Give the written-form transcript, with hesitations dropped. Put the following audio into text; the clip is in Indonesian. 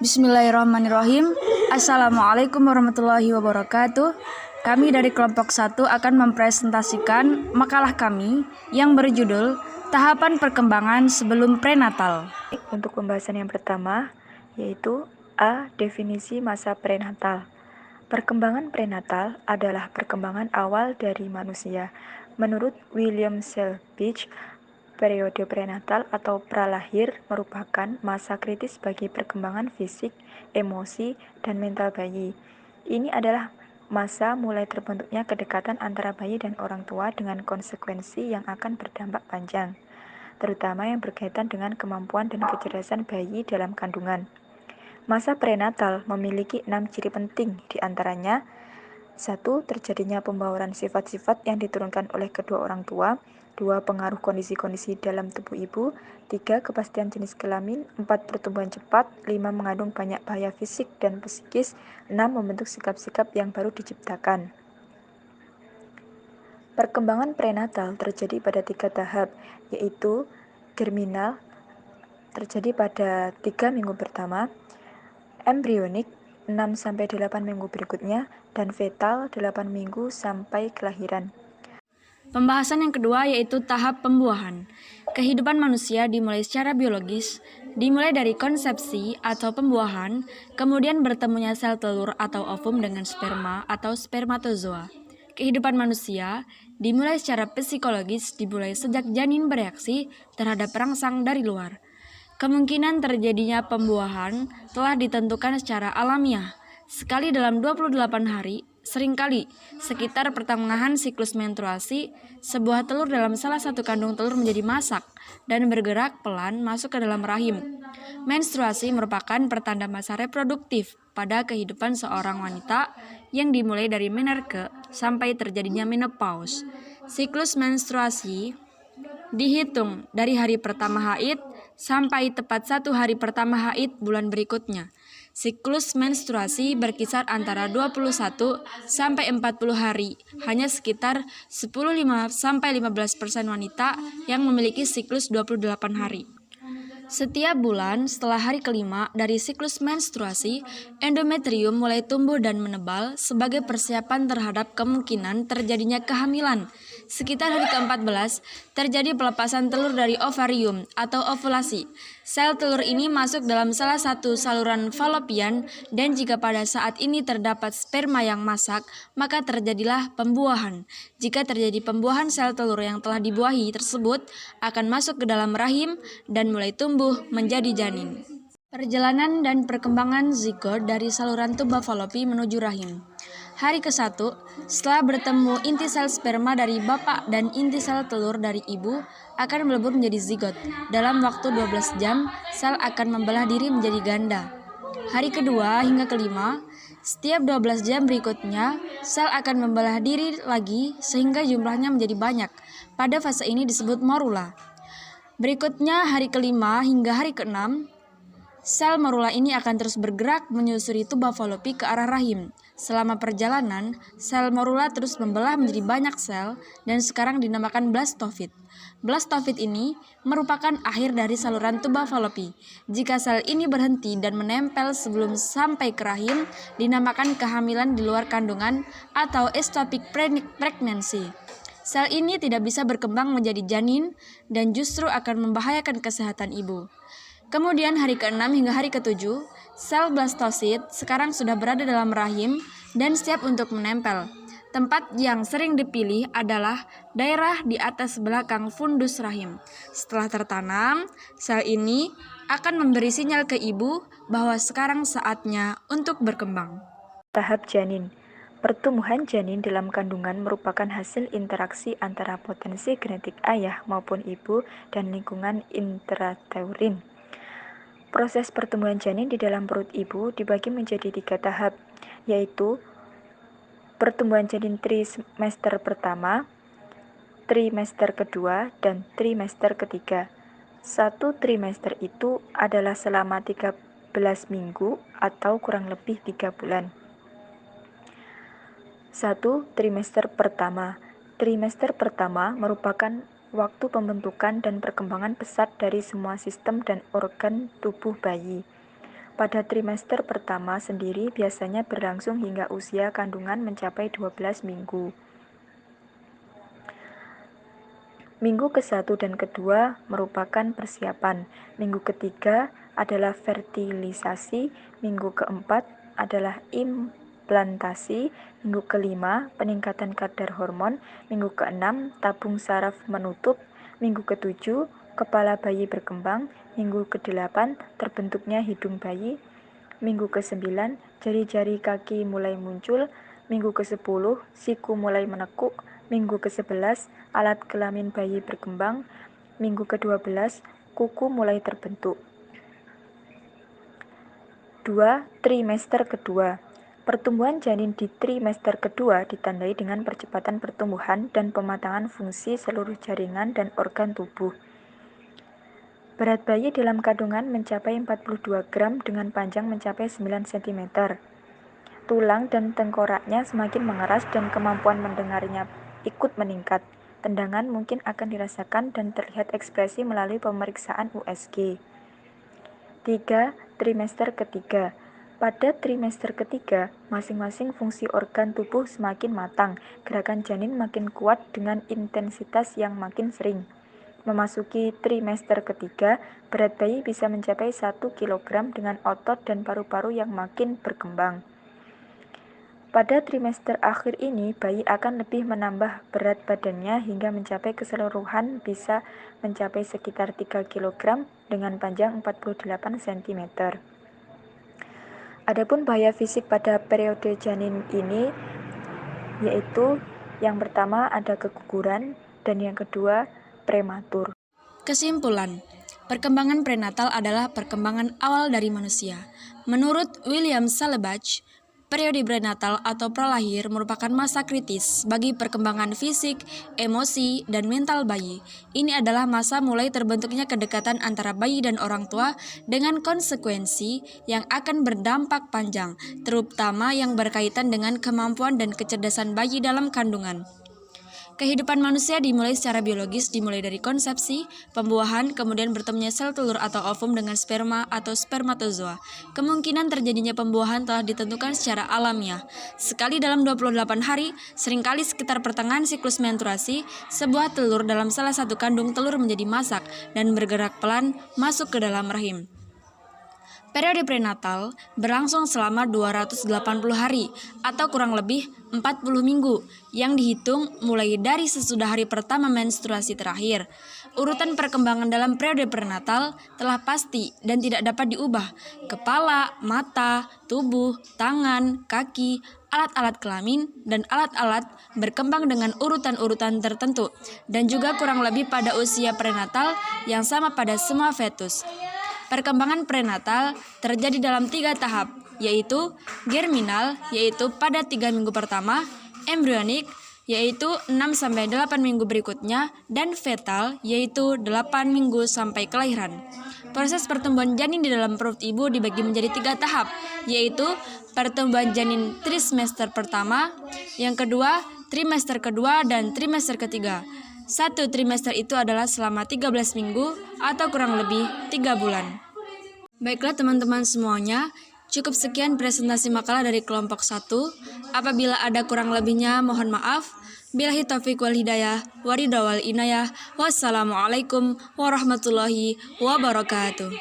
Bismillahirrahmanirrahim. Assalamualaikum warahmatullahi wabarakatuh. Kami dari kelompok 1 akan mempresentasikan makalah kami yang berjudul Tahapan Perkembangan Sebelum Prenatal. Untuk pembahasan yang pertama, yaitu A. Definisi masa prenatal. Perkembangan prenatal adalah perkembangan awal dari manusia. Menurut William Selby, periode prenatal atau pralahir merupakan masa kritis bagi perkembangan fisik, emosi, dan mental bayi. Ini adalah masa mulai terbentuknya kedekatan antara bayi dan orang tua dengan konsekuensi yang akan berdampak panjang, terutama yang berkaitan dengan kemampuan dan kecerdasan bayi dalam kandungan. Masa prenatal memiliki 6 ciri penting, diantaranya 1. Terjadinya pembawaan sifat-sifat yang diturunkan oleh kedua orang tua. 2. Pengaruh kondisi-kondisi dalam tubuh ibu. 3. Kepastian jenis kelamin. 4. Pertumbuhan cepat. 5. Mengandung banyak bahaya fisik dan psikis. 6. Membentuk sikap-sikap yang baru diciptakan. Perkembangan prenatal terjadi pada 3 tahap, yaitu germinal, terjadi pada 3 minggu pertama, embrionik, 6-8 minggu berikutnya, dan fetal 8 minggu sampai kelahiran. Pembahasan yang kedua yaitu tahap pembuahan. Kehidupan manusia dimulai secara biologis, dimulai dari konsepsi atau pembuahan, kemudian bertemunya sel telur atau ovum dengan sperma atau spermatozoa. Kehidupan manusia dimulai secara psikologis, dimulai sejak janin bereaksi terhadap rangsang dari luar. Kemungkinan terjadinya pembuahan telah ditentukan secara alamiah, sekali dalam 28 hari, seringkali sekitar pertengahan siklus menstruasi, sebuah telur dalam salah satu kandung telur menjadi masak dan bergerak pelan masuk ke dalam rahim. Menstruasi merupakan pertanda masa reproduktif pada kehidupan seorang wanita yang dimulai dari menarche sampai terjadinya menopause. Siklus menstruasi dihitung dari hari pertama haid sampai tepat 1 hari pertama haid bulan berikutnya. Siklus menstruasi berkisar antara 21 sampai 40 hari. Hanya sekitar 10-15% wanita yang memiliki siklus 28 hari. Setiap bulan setelah hari kelima dari siklus menstruasi, endometrium mulai tumbuh dan menebal sebagai persiapan terhadap kemungkinan terjadinya kehamilan. Sekitar hari ke-14, terjadi pelepasan telur dari ovarium atau ovulasi. Sel telur ini masuk dalam salah satu saluran falopian dan jika pada saat ini terdapat sperma yang masak, maka terjadilah pembuahan. Jika terjadi pembuahan, sel telur yang telah dibuahi tersebut akan masuk ke dalam rahim dan mulai tumbuh menjadi janin. Perjalanan dan perkembangan zigot dari saluran tuba falopi menuju rahim. Hari ke-1, setelah bertemu inti sel sperma dari bapak dan inti sel telur dari ibu, akan melebur menjadi zigot. Dalam waktu 12 jam, sel akan membelah diri menjadi ganda. Hari kedua hingga kelima, setiap 12 jam berikutnya, sel akan membelah diri lagi sehingga jumlahnya menjadi banyak. Pada fase ini disebut morula. Berikutnya hari kelima hingga hari keenam, sel morula ini akan terus bergerak menyusuri tuba falopi ke arah rahim. Selama perjalanan, sel morula terus membelah menjadi banyak sel dan sekarang dinamakan blastofit. Blastofit ini merupakan akhir dari saluran tuba falopi. Jika sel ini berhenti dan menempel sebelum sampai ke rahim, dinamakan kehamilan di luar kandungan atau ectopic pregnancy. Sel ini tidak bisa berkembang menjadi janin dan justru akan membahayakan kesehatan ibu. Kemudian hari ke-6 hingga hari ke-7, sel blastosit sekarang sudah berada dalam rahim dan siap untuk menempel. Tempat yang sering dipilih adalah daerah di atas belakang fundus rahim. Setelah tertanam, sel ini akan memberi sinyal ke ibu bahwa sekarang saatnya untuk berkembang. Tahap janin. Pertumbuhan janin dalam kandungan merupakan hasil interaksi antara potensi genetik ayah maupun ibu dan lingkungan intrauterin. Proses pertumbuhan janin di dalam perut ibu dibagi menjadi 3 tahap, yaitu pertumbuhan janin trimester pertama, trimester kedua, dan trimester ketiga. 1 trimester itu adalah selama 13 minggu atau kurang lebih 3 bulan. 1. Trimester pertama. Trimester pertama merupakan waktu pembentukan dan perkembangan pesat dari semua sistem dan organ tubuh bayi. Pada trimester pertama sendiri biasanya berlangsung hingga usia kandungan mencapai 12 minggu. Minggu ke-1 dan kedua merupakan persiapan. Minggu ketiga adalah fertilisasi, minggu keempat adalah implantasi, minggu kelima peningkatan kadar hormon, minggu keenam tabung saraf menutup, minggu ketujuh kepala bayi berkembang, minggu ke-8 terbentuknya hidung bayi, minggu ke-9 jari-jari kaki mulai muncul, minggu ke-10 siku mulai menekuk, minggu ke-11 alat kelamin bayi berkembang, minggu ke-12 kuku mulai terbentuk. 2. Trimester kedua. Pertumbuhan janin di trimester kedua ditandai dengan percepatan pertumbuhan dan pematangan fungsi seluruh jaringan dan organ tubuh. Berat bayi dalam kandungan mencapai 42 gram dengan panjang mencapai 9 cm. Tulang dan tengkoraknya semakin mengeras dan kemampuan mendengarnya ikut meningkat. Tendangan mungkin akan dirasakan dan terlihat ekspresi melalui pemeriksaan USG. 3. Trimester ketiga. Pada trimester ketiga, masing-masing fungsi organ tubuh semakin matang, gerakan janin makin kuat dengan intensitas yang makin sering. Memasuki trimester ketiga, berat bayi bisa mencapai 1 kg dengan otot dan paru-paru yang makin berkembang. Pada trimester akhir ini, bayi akan lebih menambah berat badannya hingga mencapai keseluruhan bisa mencapai sekitar 3 kg dengan panjang 48 cm. Adapun bahaya fisik pada periode janin ini yaitu yang pertama ada keguguran dan yang kedua prematur. Kesimpulan, perkembangan prenatal adalah perkembangan awal dari manusia. Menurut William Salebach, periode prenatal atau pralahir merupakan masa kritis bagi perkembangan fisik, emosi, dan mental bayi. Ini adalah masa mulai terbentuknya kedekatan antara bayi dan orang tua dengan konsekuensi yang akan berdampak panjang, terutama yang berkaitan dengan kemampuan dan kecerdasan bayi dalam kandungan. Kehidupan manusia dimulai secara biologis, dimulai dari konsepsi, pembuahan, kemudian bertemunya sel telur atau ovum dengan sperma atau spermatozoa. Kemungkinan terjadinya pembuahan telah ditentukan secara alamiah. Sekali dalam 28 hari, seringkali sekitar pertengahan siklus menstruasi, sebuah telur dalam salah satu kandung telur menjadi masak dan bergerak pelan masuk ke dalam rahim. Periode prenatal berlangsung selama 280 hari atau kurang lebih 40 minggu yang dihitung mulai dari sesudah hari pertama menstruasi terakhir. Urutan perkembangan dalam periode prenatal telah pasti dan tidak dapat diubah. Kepala, mata, tubuh, tangan, kaki, alat-alat kelamin, dan alat-alat berkembang dengan urutan-urutan tertentu dan juga kurang lebih pada usia prenatal yang sama pada semua fetus. Perkembangan prenatal terjadi dalam 3 tahap, yaitu germinal, yaitu pada 3 minggu pertama, embryonik, yaitu 6-8 minggu berikutnya, dan fetal, yaitu 8 minggu sampai kelahiran. Proses pertumbuhan janin di dalam perut ibu dibagi menjadi 3 tahap, yaitu pertumbuhan janin trimester pertama, yang kedua, trimester kedua, dan trimester ketiga. 1 trimester itu adalah selama 13 minggu atau kurang lebih 3 bulan. Baiklah teman-teman semuanya, cukup sekian presentasi makalah dari kelompok 1. Apabila ada kurang lebihnya mohon maaf. Billahi taufiq wal hidayah, waridha wal inayah. Wassalamualaikum warahmatullahi wabarakatuh.